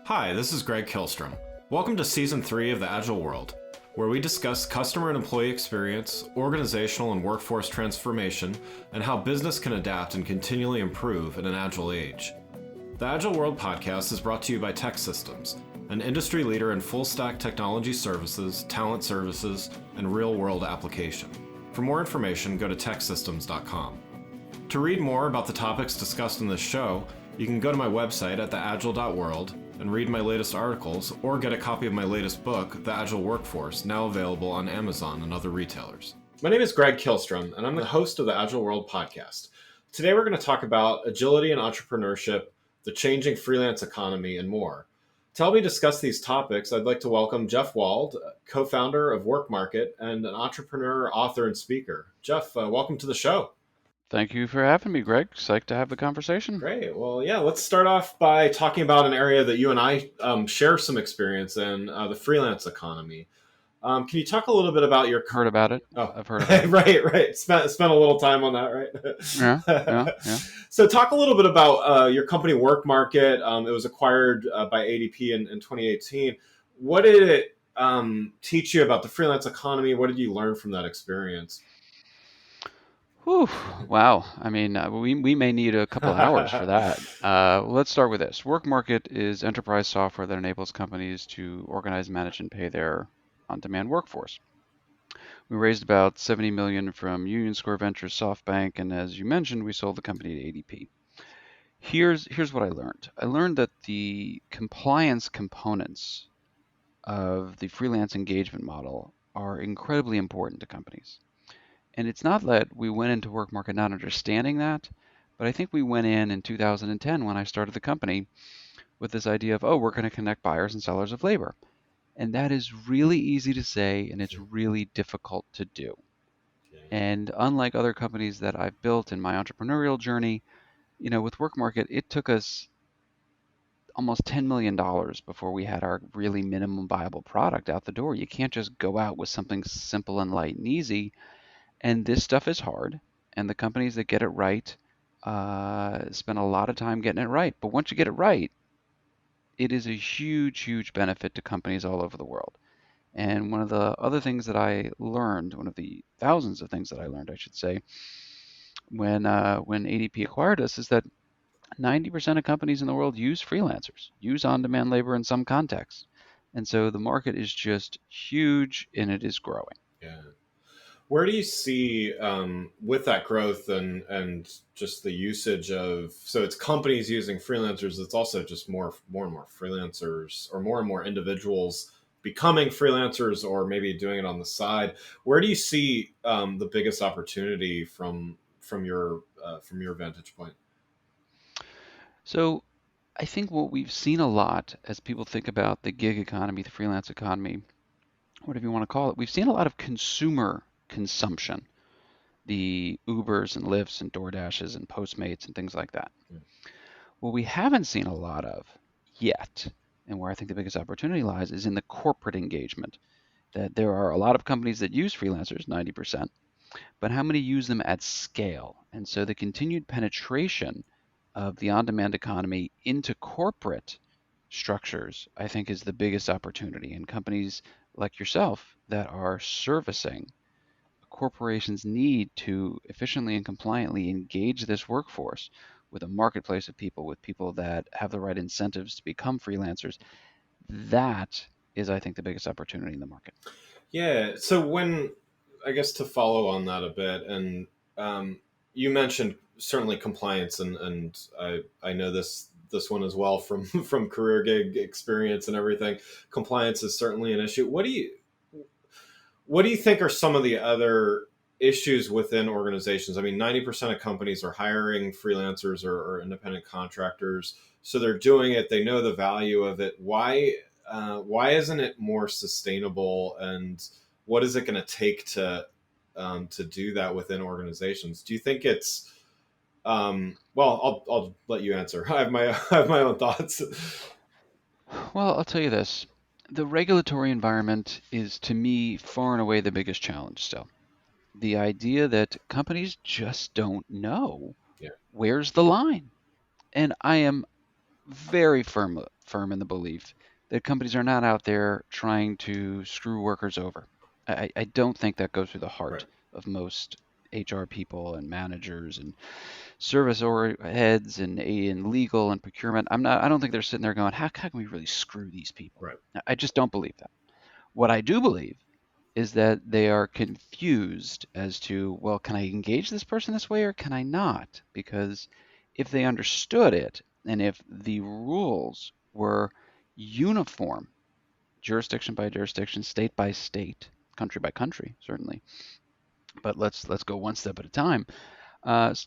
Hi, this is Greg Kilstrom. Welcome to Season 3 of the Agile World, where we discuss customer and employee experience, organizational and workforce transformation, and how business can adapt and continually improve in an agile age. The Agile World podcast is brought to you by TEKsystems, an industry leader in full-stack technology services, talent services, and real-world application. For more information, go to teksystems.com. To read more about the topics discussed in this show, you can go to my website at theagile.world and read my latest articles, or get a copy of my latest book, The Agile Workforce, now available on Amazon and other retailers. My name is Greg Kilstrom, and I'm the host of the Agile World podcast. Today we're going to talk about agility and entrepreneurship, the changing freelance economy, and more. To help me discuss these topics, I'd like to welcome Jeff Wald, co-founder of WorkMarket and an entrepreneur, author, and speaker. Jeff, welcome to the show. Thank you for having me, Greg. Psyched to have the conversation. Great. Well, yeah, let's start off by talking about an area that you and I share some experience in, the freelance economy. Can you talk a little bit about your... Heard about it. Oh, I've heard about it. Right. Spent a little time on that, right? Yeah. So talk a little bit about your company, WorkMarket. It was acquired by ADP in 2018. What did it teach you about the freelance economy? What did you learn from that experience? Whew, wow. I mean, we may need a couple of hours for that. Let's start with this. WorkMarket is enterprise software that enables companies to organize, manage, and pay their on-demand workforce. We raised about $70 million from Union Square Ventures, SoftBank, and as you mentioned, we sold the company to ADP. Here's what I learned. I learned that the compliance components of the freelance engagement model are incredibly important to companies. And it's not that we went into WorkMarket not understanding that, but I think we went in 2010 when I started the company with this idea of, we're going to connect buyers and sellers of labor. And that is really easy to say, and it's really difficult to do. And unlike other companies that I've built in my entrepreneurial journey, with WorkMarket, it took us almost $10 million before we had our really minimum viable product out the door. You can't just go out with something simple and light and easy. And this stuff is hard, and the companies that get it right spend a lot of time getting it right. But once you get it right, it is a huge, huge benefit to companies all over the world. And one of the other things that I learned, one of the thousands of things that I learned, I should say, when ADP acquired us, is that 90% of companies in the world use freelancers, use on-demand labor in some context. And so the market is just huge, and it is growing. Yeah. Where do you see with that growth and just the usage of, so it's companies using freelancers, it's also just more and more freelancers or more individuals becoming freelancers or maybe doing it on the side. Where do you see the biggest opportunity from your vantage point? So I think what we've seen a lot as people think about the gig economy, the freelance economy, whatever you want to call it, we've seen a lot of consumer consumption, the Ubers and Lyfts and DoorDashes and Postmates and things like that. Yeah. What we haven't seen a lot of yet, and where I think the biggest opportunity lies, is in the corporate engagement. That there are a lot of companies that use freelancers, 90%, but how many use them at scale? And so the continued penetration of the on-demand economy into corporate structures, I think, is the biggest opportunity. And companies like yourself that are servicing corporations need to efficiently and compliantly engage this workforce with a marketplace of people, with people that have the right incentives to become freelancers. That is, I think, the biggest opportunity in the market. Yeah. So I guess to follow on that a bit, and you mentioned certainly compliance, and I know this one as well from career gig experience and everything. Compliance is certainly an issue. What do you think are some of the other issues within organizations? I mean, 90% of companies are hiring freelancers or independent contractors. So they're doing it. They know the value of it. Why isn't it more sustainable? And what is it going to take to do that within organizations? Do you think it's, I'll let you answer. I have my own thoughts. Well, I'll tell you this. The regulatory environment is, to me, far and away the biggest challenge still. The idea that companies just don't know where's the line. And I am very firm in the belief that companies are not out there trying to screw workers over. I don't think that goes through the Right. heart of most HR people and managers and service or heads and legal and procurement. I don't think they're sitting there going, how can we really screw these people? Right. I just don't believe that. What I do believe is that they are confused as to, well, can I engage this person this way or can I not? Because if they understood it and if the rules were uniform, jurisdiction by jurisdiction, state by state, country by country, certainly, but let's go one step at a time.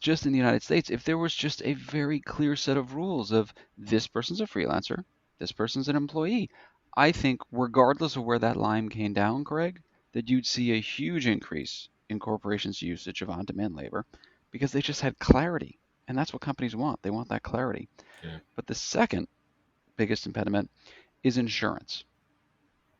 Just in the United States, if there was just a very clear set of rules of this person's a freelancer, this person's an employee, I think regardless of where that line came down, Greg, that you'd see a huge increase in corporations' usage of on-demand labor because they just had clarity. And that's what companies want. They want that clarity. Yeah. But the second biggest impediment is insurance.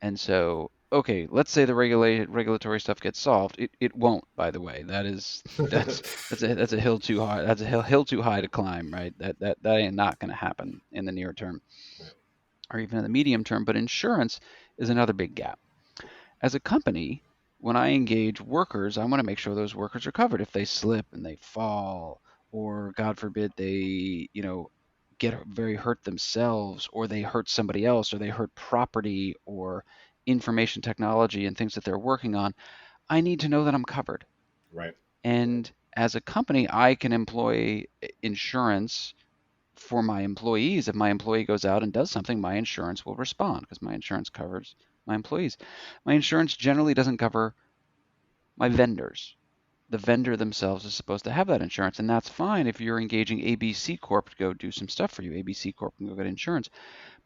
And so, okay, let's say the regulatory stuff gets solved. It won't, by the way. That's a hill too high. That's a hill too high to climb, right? That ain't not going to happen in the near term Right. or even in the medium term. But insurance is another big gap. As a company, when I engage workers, I want to make sure those workers are covered if they slip and they fall, or God forbid they, get very hurt themselves, or they hurt somebody else, or they hurt property or information technology and things that they're working on. I need to know that I'm covered. Right. And as a company, I can employ insurance for my employees. If my employee goes out and does something, my insurance will respond because my insurance covers my employees. My insurance generally doesn't cover my vendors. The vendor themselves is supposed to have that insurance, and that's fine if you're engaging ABC Corp to go do some stuff for you. ABC Corp can go get insurance.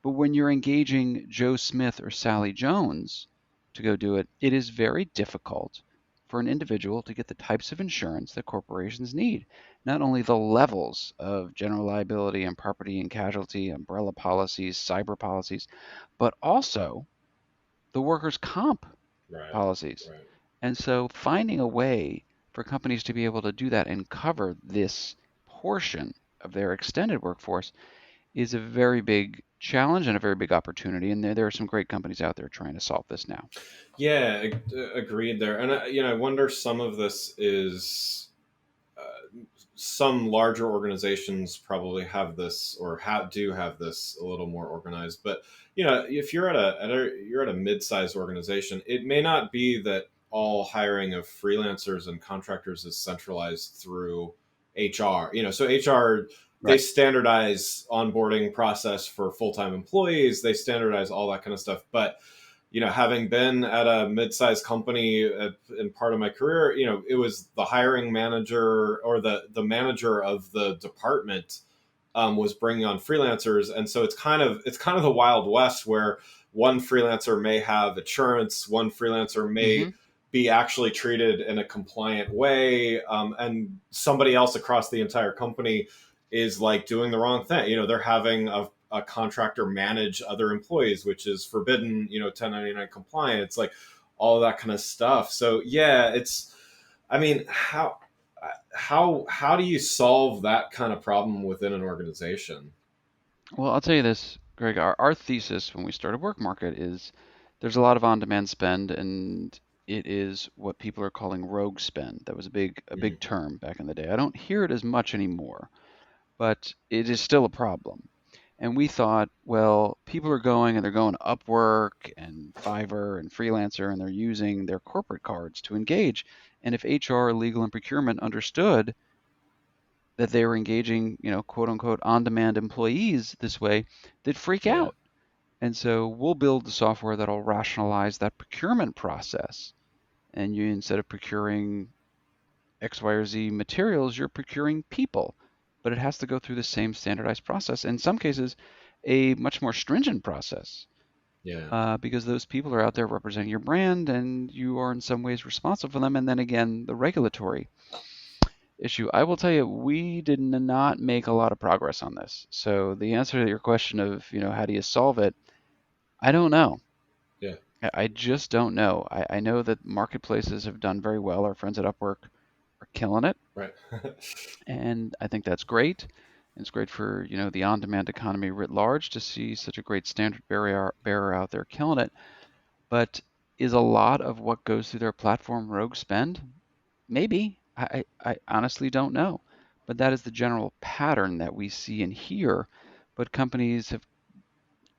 But when you're engaging Joe Smith or Sally Jones to go do it, it is very difficult for an individual to get the types of insurance that corporations need. Not only the levels of general liability and property and casualty, umbrella policies, cyber policies, but also the workers' comp Right. policies. Right. And so finding a way for companies to be able to do that and cover this portion of their extended workforce is a very big challenge and a very big opportunity. And there are some great companies out there trying to solve this now. Yeah, agreed there. And I wonder some of this is some larger organizations probably have this or do have this a little more organized. But if you're you're at a mid-sized organization, it may not be that all hiring of freelancers and contractors is centralized through HR. So HR, they Right. standardize onboarding process for full-time employees, they standardize all that kind of stuff. But having been at a mid-sized company in part of my career, it was the hiring manager or the manager of the department was bringing on freelancers, and so it's kind of the Wild West where one freelancer may have insurance, one freelancer may Mm-hmm. be actually treated in a compliant way, and somebody else across the entire company is like doing the wrong thing. They're having a contractor manage other employees, which is forbidden, 1099 compliant. It's like all of that kind of stuff. So yeah, I mean, how do you solve that kind of problem within an organization? Well, I'll tell you this, Greg, our thesis when we started WorkMarket is there's a lot of on-demand spend, and it is what people are calling rogue spend. That was a big Mm. term back in the day. I don't hear it as much anymore, but it is still a problem. And we thought, well, people are going and they're going to Upwork and Fiverr and Freelancer and they're using their corporate cards to engage. And if HR, legal, and procurement understood that they were engaging, quote unquote, on demand employees this way, they'd freak Yeah. out. And so we'll build the software that'll rationalize that procurement process. And you, instead of procuring X, Y, or Z materials, you're procuring people. But it has to go through the same standardized process. In some cases, a much more stringent process Yeah. because those people are out there representing your brand and you are in some ways responsible for them. And then again, the regulatory issue. I will tell you, we did not make a lot of progress on this. So the answer to your question of, how do you solve it? I don't know. Yeah. I just don't know. I know that marketplaces have done very well. Our friends at Upwork are killing it, Right. and I think that's great. It's great for, the on-demand economy writ large to see such a great standard bearer out there killing it. But is a lot of what goes through their platform rogue spend? Maybe. I honestly don't know. But that is the general pattern that we see and hear. But companies have,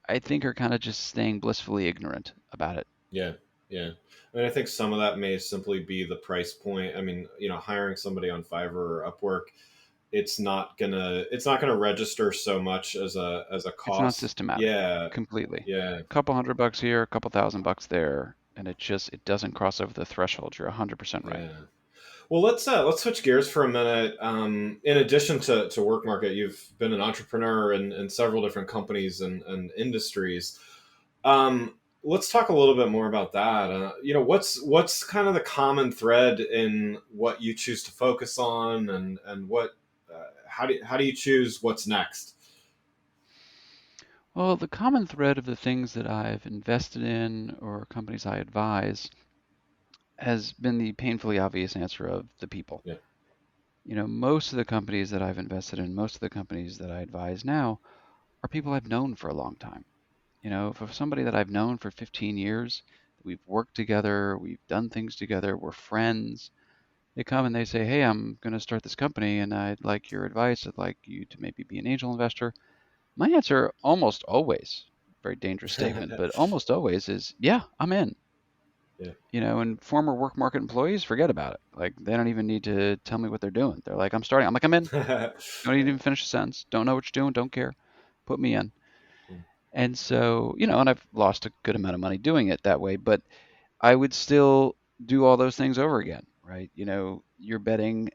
I think, are kind of just staying blissfully ignorant about it. Yeah, yeah. I mean, I think some of that may simply be the price point. I mean, hiring somebody on Fiverr or Upwork, it's not gonna register so much as a It's not cost. systematic, Yeah, completely. yeah, A couple $100 here, a couple $1,000 there, and it doesn't cross over the threshold. You're 100% right. yeah. Well, let's switch gears for a minute. In addition to Work Market, you've been an entrepreneur in several different companies and industries. Let's talk a little bit more about that. What's kind of the common thread in what you choose to focus on, and how do you choose what's next? Well, the common thread of the things that I've invested in or companies I advise has been the painfully obvious answer of the people. Yeah, Most of the companies that I've invested in, most of the companies that I advise now are people I've known for a long time. For somebody that I've known for 15 years, we've worked together, we've done things together, we're friends. They come and they say, "Hey, I'm going to start this company and I'd like your advice. I'd like you to maybe be an angel investor." My answer almost always, very dangerous statement, but almost always is, "Yeah, I'm in." yeah, And former work market employees, forget about it. Like they don't even need to tell me what they're doing. They're like, "I'm starting." I'm like, "I'm in." Don't yeah. even finish a sentence. Don't know what you're doing. Don't care. Put me in. And so, and I've lost a good amount of money doing it that way, but I would still do all those things over again, right? You're betting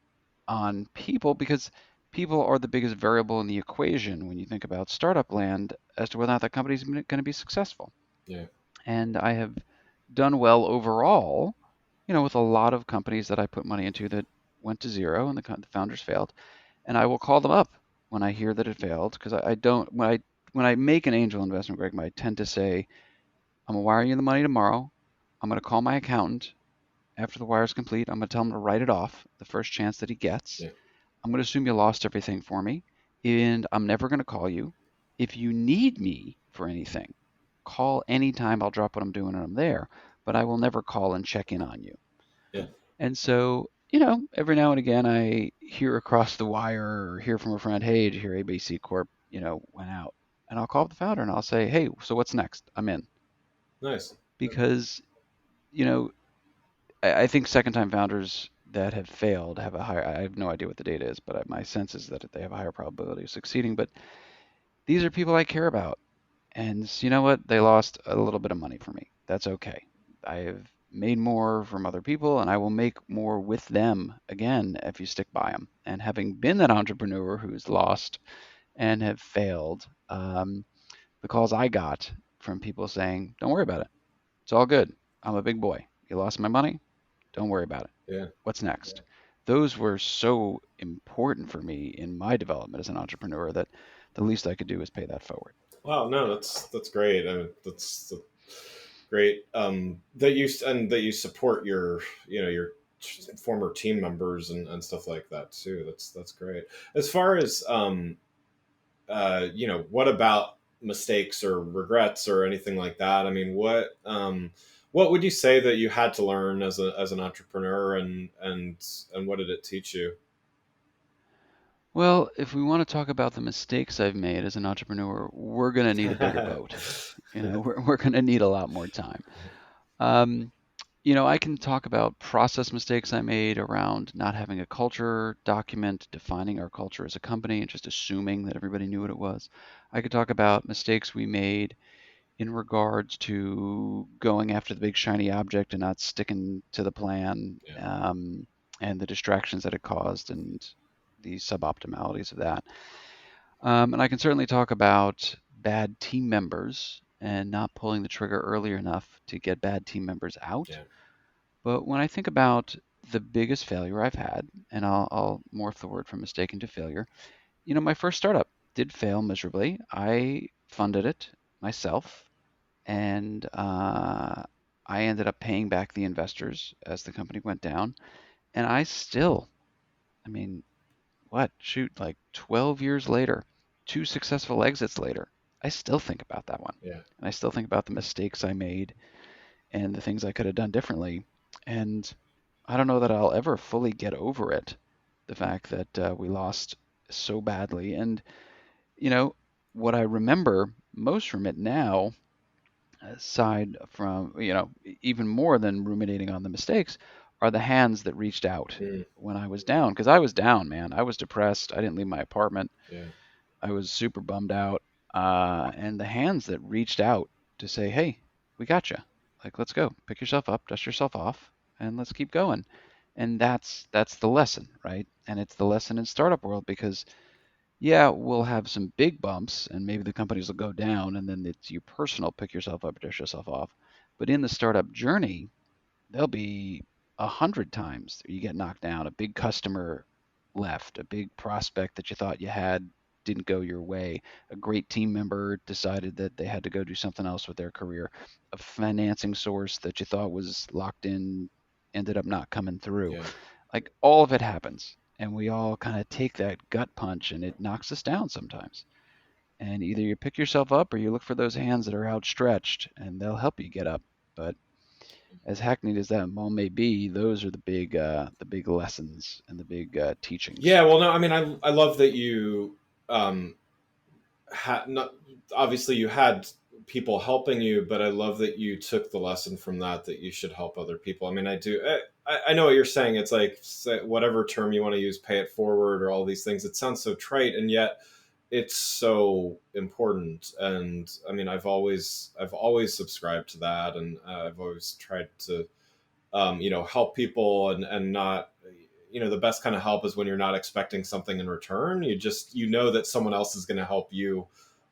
on people because people are the biggest variable in the equation when you think about startup land as to whether or not that company's going to be successful. Yeah, And I have done well overall, with a lot of companies that I put money into that went to zero and the founders failed. And I will call them up when I hear that it failed because I don't when I make an angel investment, Greg, I tend to say, "I'm gonna wire you the money tomorrow. I'm gonna call my accountant after the wire is complete. I'm gonna tell him to write it off the first chance that he gets. yeah, I'm gonna assume you lost everything for me, and I'm never gonna call you. If you need me for anything, call anytime. I'll drop what I'm doing and I'm there, but I will never call and check in on you." yeah. And so, every now and again I hear across the wire or hear from a friend, "Hey, did you hear ABC Corp, went out?" And I'll call up the founder and I'll say, "Hey, so what's next? I'm in." Nice. Because, you know, I think second time founders that have failed have a higher, I have no idea what the data is, but my sense is that they have a higher probability of succeeding. But these are people I care about. And you know what? They lost a little bit of money for me. That's okay. I have made more from other people and I will make more with them again if you stick by them. And having been that entrepreneur who's lost and have failed, the calls I got from people saying, "Don't worry about it. It's all good. I'm a big boy. You lost my money. Don't worry about it. Yeah. What's next?" Those were so important for me in my development as an entrepreneur that the least I could do is pay that forward. Wow, no, that's great. That's great that you support your former team members and stuff like that too. That's great. As far as what about mistakes or regrets or anything like that? I mean, what would you say that you had to learn as an entrepreneur, and what did it teach you? Well, if we want to talk about the mistakes I've made as an entrepreneur, we're going to need a bigger boat. We're going to need a lot more time. Um, I can talk about process mistakes I made around not having a culture document, defining our culture as a company, and just assuming that everybody knew what it was. I could talk about mistakes we made in regards to going after the big shiny object and not sticking to the plan, Yeah, and the distractions that it caused and the suboptimalities of that. And I can certainly talk about bad team members and not pulling the trigger early enough to get bad team members out. yeah, But when I think about the biggest failure I've had, and I'll morph the word from mistake into failure, my first startup did fail miserably. I funded it myself, and I ended up paying back the investors as the company went down. And I still, I mean, like 12 years later, two successful exits later, I still think about that one. Yeah. And I still think about the mistakes I made and the things I could have done differently. And I don't know that I'll ever fully get over it, the fact that we lost so badly. And, you know, what I remember most from it now, aside from, even more than ruminating on the mistakes, are the hands that reached out Mm, when I was down. Because I was down, man. I was depressed. I didn't leave my apartment. yeah. I was super bummed out. And the hands that reached out to say, hey, we got you. Like, let's go. Pick yourself up, dust yourself off, and let's keep going. And that's the lesson, right? And it's the lesson in startup world because yeah, we'll have some big bumps and maybe the companies will go down and then it's you personal, pick yourself up, dust yourself off. But in the startup journey, there'll be 100 times you get knocked down. A big customer left, a big prospect that you thought you had didn't go your way, a great team member decided that they had to go do something else with their career, a financing source that you thought was locked in ended up not coming through. Yeah. Like all of it happens. And we all kind of take that gut punch and it knocks us down sometimes. And either you pick yourself up or you look for those hands that are outstretched and they'll help you get up. But as hackneyed as that all may be, those are the big lessons and the big teachings. Yeah. Well, no, I mean, I love that you um, had not, obviously you had people helping you, but I love that you took the lesson from that, that you should help other people. I mean, I do. I know what you're saying. It's like whatever term you want to use, pay it forward, or all these things. It sounds so trite, and yet it's so important. And I mean, I've always subscribed to that, and I've always tried to help people, and not, the best kind of help is when you're not expecting something in return. You just, that someone else is going to help you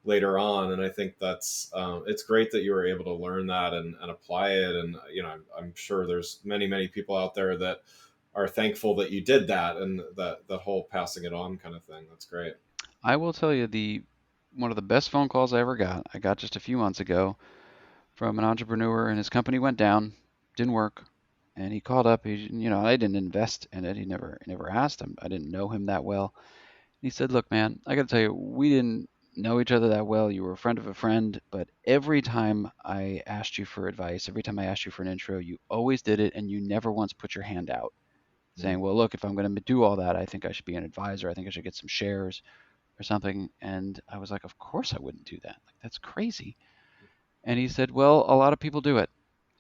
later on. And I think that's, it's great that you were able to learn that, and apply it. And, I'm sure there's many, many people out there that are thankful that you did that, and that whole passing it on kind of thing. That's great. I will tell you the one of the best phone calls I got just a few months ago from an entrepreneur and his company went down, didn't work. And he called up, I didn't invest in it. He never asked him. I didn't know him that well. He said, "Look, man, I got to tell you, we didn't know each other that well. You were a friend of a friend, but every time I asked you for advice, every time I asked you for an intro, you always did it, and you never once put your hand out, saying, Mm, 'Well, look, if I'm going to do all that, I think I should be an advisor. I think I should get some shares or something.'" And I was like, "Of course I wouldn't do that. Like that's crazy." And he said, "Well, a lot of people do it,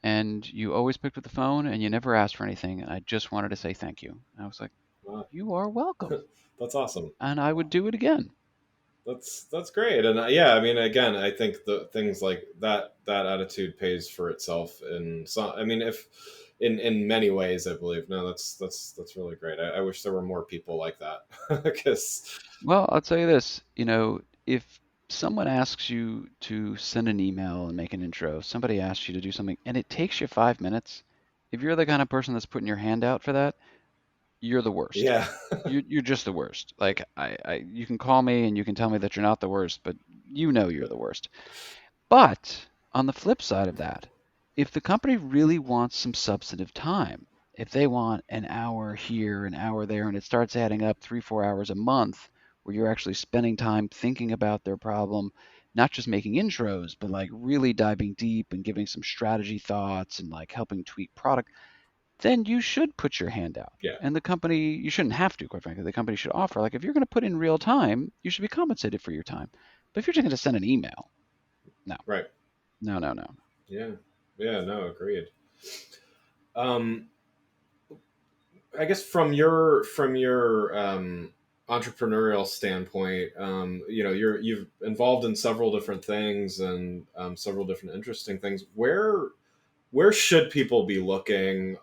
and you always picked up the phone, and you never asked for anything, and I just wanted to say thank you." And I was like, wow. "You are welcome," That's awesome. and I would do it again. That's great. And yeah, I mean, again, I think the things like that attitude pays for itself. And so, I mean, if in many ways, I believe. No, that's really great. I wish there were more people like that, because Well, I'll tell you this, if someone asks you to send an email and make an intro, somebody asks you to do something and it takes you 5 minutes, if you're the kind of person that's putting your hand out for that, you're the worst. yeah, You're just the worst. Like you can call me and you can tell me that you're not the worst, but you know you're the worst. But on the flip side of that, if the company really wants some substantive time, if they want an hour here, an hour there, and it starts adding up 3, 4 hours a month where you're actually spending time thinking about their problem, not just making intros, but like really diving deep and giving some strategy thoughts and like helping tweak product, then you should put your hand out. yeah, And the company, you shouldn't have to, quite frankly. The company should offer, like, if you're going to put in real time, you should be compensated for your time. But if you're just going to send an email, no, right, no, no, no. yeah, yeah. No, agreed. Um, I guess from your entrepreneurial standpoint, you've involved in several different things, and several different interesting things. Where should people be looking,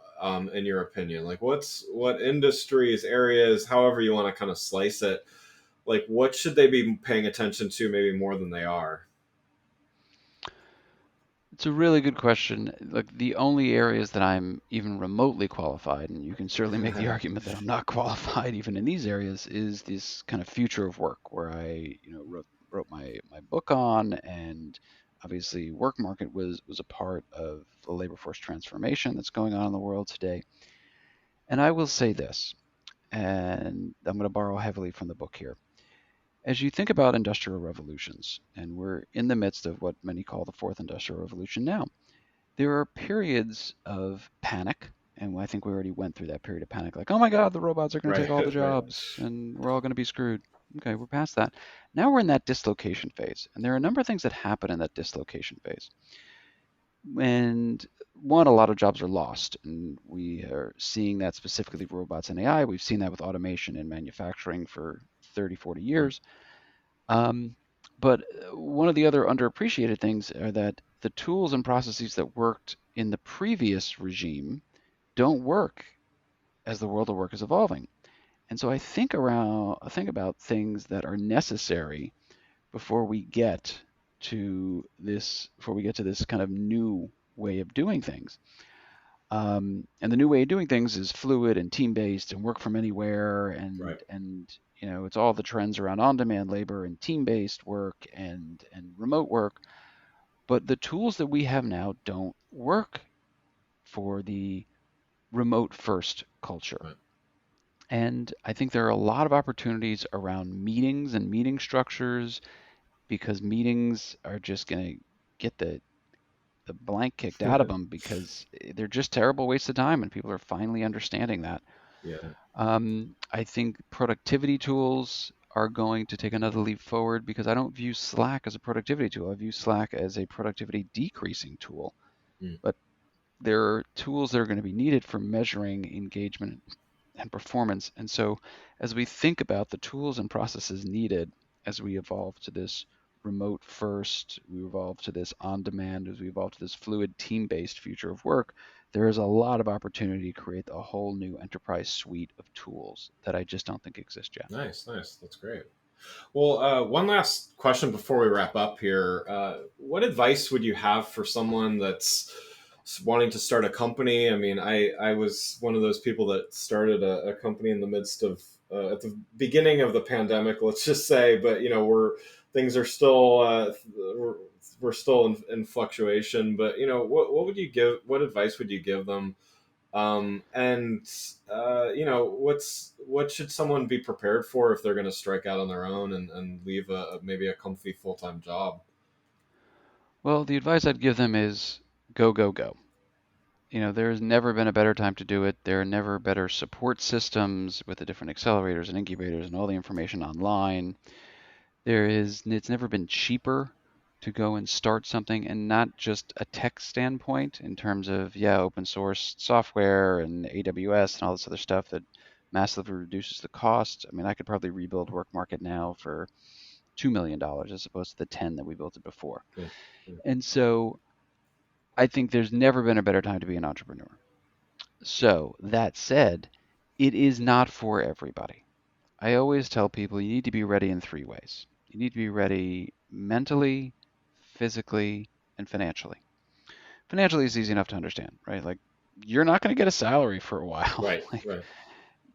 in your opinion? Like, what industries, areas, however you want to kind of slice it, like what should they be paying attention to, maybe more than they are? It's a really good question. Like the only areas that I'm even remotely qualified, and you can certainly make the argument that I'm not qualified even in these areas, is this kind of future of work where I, wrote my book on, and obviously WorkMarket was a part of the labor force transformation that's going on in the world today. And I will say this. and I'm going to borrow heavily from the book here. As you think about industrial revolutions, and we're in the midst of what many call the fourth industrial revolution now, there are periods of panic. And I think we already went through that period of panic, like, oh my God, the robots are going to take Right. all the Right. jobs and we're all going to be screwed. Okay, we're past that. Now we're in that dislocation phase. And there are a number of things that happen in that dislocation phase. And one, a lot of jobs are lost. And we are seeing that specifically with robots and AI. We've seen that with automation in manufacturing for 30, 40 Mm. years. Um, but one of the other underappreciated things are that the tools and processes that worked in the previous regime don't work as the world of work is evolving. And so I think about things that are necessary before we get before we get to this kind of new way of doing things. And the new way of doing things is fluid and team-based and work from anywhere, Right. and it's all the trends around on-demand labor and team-based work and remote work. But the tools that we have now don't work for the remote first culture. Right. And I think there are a lot of opportunities around meetings and meeting structures, because meetings are just going to get the blank kicked out of them because they're just terrible waste of time, and people are finally understanding that. Yeah. I think productivity tools are going to take another leap forward, because I don't view Slack as a productivity tool. I view Slack as a productivity decreasing tool. Mm. But there are tools that are going to be needed for measuring engagement and performance. And so, as we think about the tools and processes needed as we evolve to this remote first, we evolve to this on demand, as we evolve to this fluid team based future of work, there is a lot of opportunity to create a whole new enterprise suite of tools that I just don't think exist yet. Nice. Nice. That's great. Well, one last question before we wrap up here. What advice would you have for someone that's wanting to start a company? I mean, I was one of those people that started a company in the midst of, at the beginning of the pandemic, let's just say, but things are still, we're still in fluctuation, but what would you give, what advice would you give them? And what should someone be prepared for if they're going to strike out on their own and leave maybe a comfy full-time job? Well, the advice I'd give them is go, go, go. There's never been a better time to do it. There are never better support systems with the different accelerators and incubators and all the information online. It's never been cheaper to go and start something, and not just a tech standpoint in terms of, yeah, open source software and AWS and all this other stuff that massively reduces the cost. I mean, I could probably rebuild WorkMarket now for $2 million as opposed to the 10 that we built it before. Yeah, yeah, And so I think there's never been a better time to be an entrepreneur. So that said, it is not for everybody. I always tell people you need to be ready in three ways. You need to be ready mentally, physically, and financially. Financially is easy enough to understand, right? Like, you're not going to get a salary for a while. right, Like, right.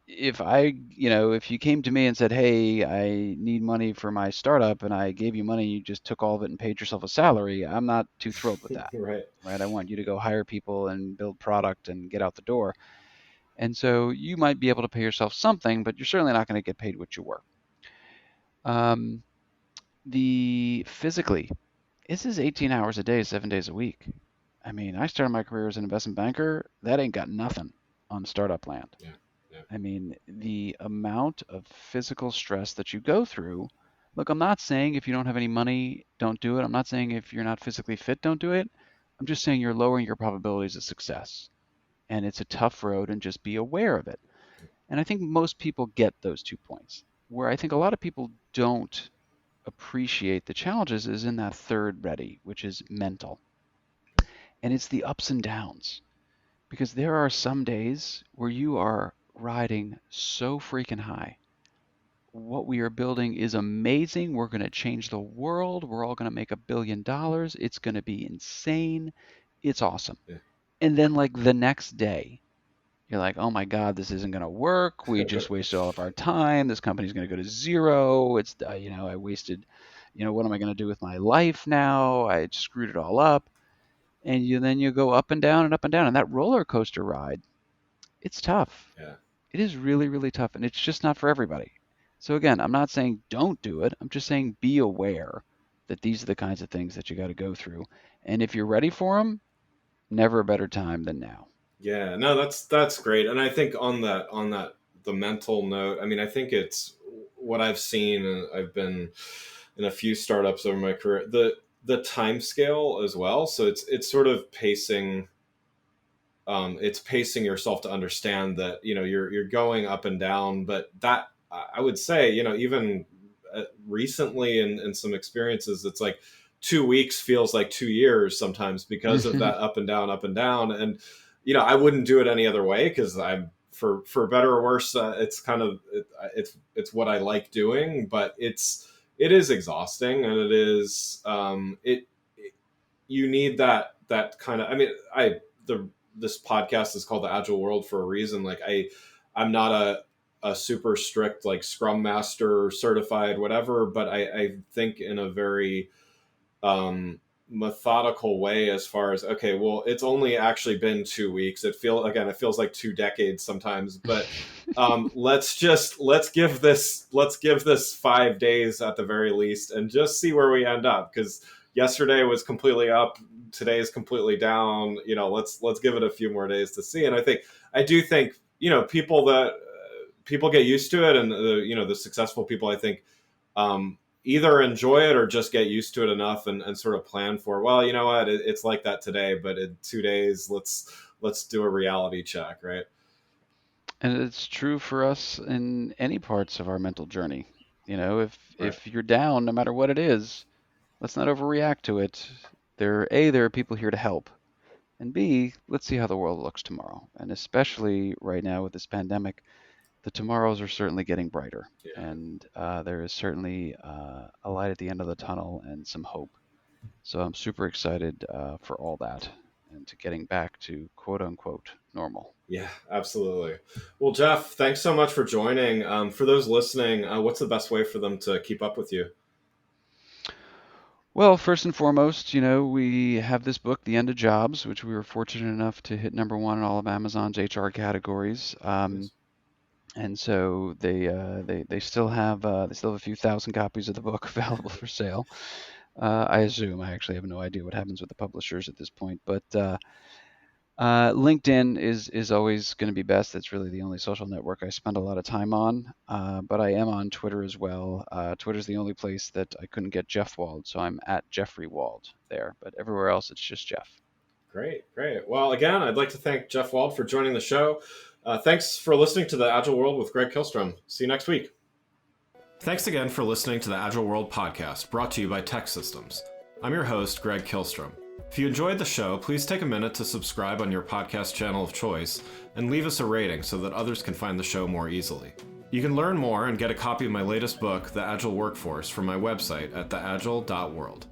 if you came to me and said, "Hey, I need money for my startup," and I gave you money, you just took all of it and paid yourself a salary, I'm not too thrilled with that, Right. right? I want you to go hire people and build product and get out the door. And so you might be able to pay yourself something, but you're certainly not going to get paid what you work. Um, the physically, this is 18 hours a day, 7 days a week. I mean, I started my career as an investment banker. That ain't got nothing on startup land. Yeah, yeah, I mean, the amount of physical stress that you go through. Look, I'm not saying if you don't have any money, don't do it. I'm not saying if you're not physically fit, don't do it. I'm just saying you're lowering your probabilities of success. And it's a tough road, and just be aware of it. And I think most people get those 2 points. Where I think a lot of people don't appreciate the challenges is in that third ready, which is mental. And it's the ups and downs. Because there are some days where you are riding so freaking high. What we are building is amazing. We're going to change the world. We're all going to make $1 billion. It's going to be insane. It's awesome. yeah. And then, like, the next day, you're like, oh my God, this isn't going to work. We just wasted all of our time. This company's going to go to zero. I wasted, what am I going to do with my life now? I screwed it all up. And then you go up and down and up and down. And that roller coaster ride, it's tough. Yeah. It is really, really tough, and it's just not for everybody. So again, I'm not saying don't do it. I'm just saying be aware that these are the kinds of things that you got to go through. And if you're ready for them, never a better time than now. Yeah, no, that's great. And I think on that the mental note, I mean, I think it's what I've seen. I've been in a few startups over my career. The time scale as well. So it's sort of pacing. It's pacing yourself to understand that you're going up and down, but that I would say even recently in some experiences, it's like 2 weeks feels like 2 years sometimes because of that up and down, and I wouldn't do it any other way because I'm for better or worse, it's kind of it's what I like doing, but it is exhausting, and it is you need that kind of, I mean, the this podcast is called The Agile World for a reason. Like I'm not a super strict like Scrum Master certified whatever, but I think in a very methodical way, as far as, okay, well, it's only actually been 2 weeks. It feels like 2 decades sometimes, but let's give this 5 days at the very least and just see where we end up, because yesterday was completely up, today is completely down. Let's give it a few more days to see. And I do think people get used to it, and the successful people, I think, either enjoy it or just get used to it enough and sort of plan for, well, you know what, it's like that today, but in 2 days, let's do a reality check, right? And it's true for us in any parts of our mental journey. If Right. you're down, no matter what it is, let's not overreact to it. There are people here to help. And B, let's see how the world looks tomorrow. And especially right now with this pandemic, the tomorrows are certainly getting brighter. Yeah. And there is certainly a light at the end of the tunnel and some hope. So I'm super excited for all that and to getting back to quote unquote normal. Yeah, absolutely. Well, Jeff, thanks so much for joining. For those listening, what's the best way for them to keep up with you? Well, first and foremost, we have this book, The End of Jobs, which we were fortunate enough to hit #1 in all of Amazon's HR categories. Nice. And so they still have a few thousand copies of the book available for sale. I assume. I actually have no idea what happens with the publishers at this point, but LinkedIn is always going to be best. It's really the only social network I spend a lot of time on, but I am on Twitter as well. Twitter's the only place that I couldn't get Jeff Wald, so I'm at Jeffrey Wald there. But everywhere else, it's just Jeff. Great. Well, again, I'd like to thank Jeff Wald for joining the show. Thanks for listening to The Agile World with Greg Kihlstrom. See you next week. Thanks again for listening to the Agile World podcast, brought to you by Tech Systems. I'm your host, Greg Kihlstrom. If you enjoyed the show, please take a minute to subscribe on your podcast channel of choice and leave us a rating so that others can find the show more easily. You can learn more and get a copy of my latest book, The Agile Workforce, from my website at theagile.world.